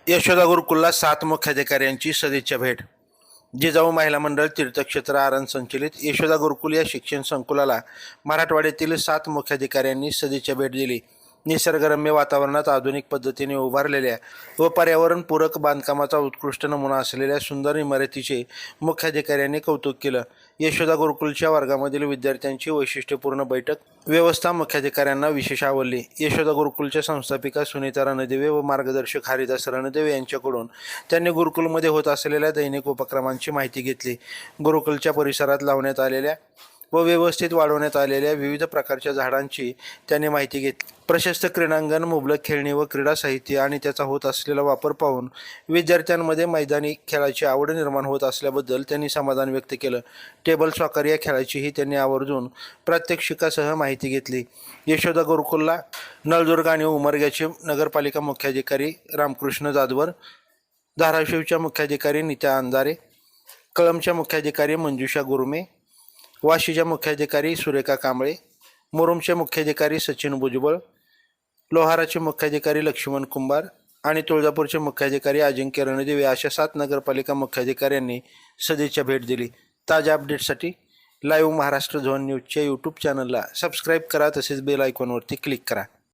यशोदा गुरुकुलला 7 मुख्याधिकाऱ्यांची सदिच्छा भेट. जिजाऊ महिला मंडळ तीर्थक्षेत्र आरण संचलित यशोदा गुरुकुल या शिक्षण संकुलाला मराठवाड्यातील 7 मुख्याधिकाऱ्यांनी सदिच्छा भेट दिली. निसर्गरम्य वातावरणात आधुनिक पद्धतीने उभारलेल्या व पर्यावरणपूरक बांधकामाचा उत्कृष्ट नमुना असलेल्या सुंदर इमारतीचे मुख्याधिकाऱ्यांनी कौतुक केलं. यशोदा गुरुकुलच्या वर्गामधील विद्यार्थ्यांची वैशिष्ट्यपूर्ण बैठक व्यवस्था मुख्याधिकाऱ्यांना विशेष आवडली. यशोदा गुरुकुलच्या संस्थापिका सुनीता रणदिवे व मार्गदर्शक हरिदास रणदिवे यांच्याकडून त्यांनी गुरुकुलमध्ये होत असलेल्या दैनिक उपक्रमांची माहिती घेतली. गुरुकुलच्या परिसरात लावण्यात आलेल्या व व्यवस्थित वाढवण्यात आलेल्या विविध प्रकारच्या झाडांची त्यांनी माहिती घेतली. प्रशस्त क्रीडांगण, मुबलक खेळणी व क्रीडा साहित्य आणि त्याचा होत असलेला वापर पाहून विद्यार्थ्यांमध्ये मैदानी खेळाची आवड निर्माण होत असल्याबद्दल त्यांनी समाधान व्यक्त केलं. टेबल सॉकर या खेळाचीही त्यांनी आवर्जून प्रात्यक्षिकासह माहिती घेतली. यशोदा गुरुकुलला नळदुर्ग आणि उमरग्याचे नगरपालिका मुख्याधिकारी रामकृष्ण जाधवर, धाराशिवच्या मुख्याधिकारी नीता अंधारे, कळंबच्या मुख्याधिकारी मंजुषा गुरमे, वाशीच्या मुख्याधिकारी सुरेखा कांबळे, मुरुमचे मुख्याधिकारी सचिन भुजबळ, लोहाराचे मुख्याधिकारी लक्ष्मण कुंभार आणि तुळजापूरचे मुख्याधिकारी अजिंक्य रणदिवे अशा 7 नगरपालिका मुख्याधिकाऱ्यांनी सदिच्छा भेट दिली. ताज्या अपडेट्ससाठी लाईव्ह महाराष्ट्र झोन न्यूजच्या यूट्यूब चॅनलला सबस्क्राईब करा, तसेच बेल आयकॉनवरती क्लिक करा.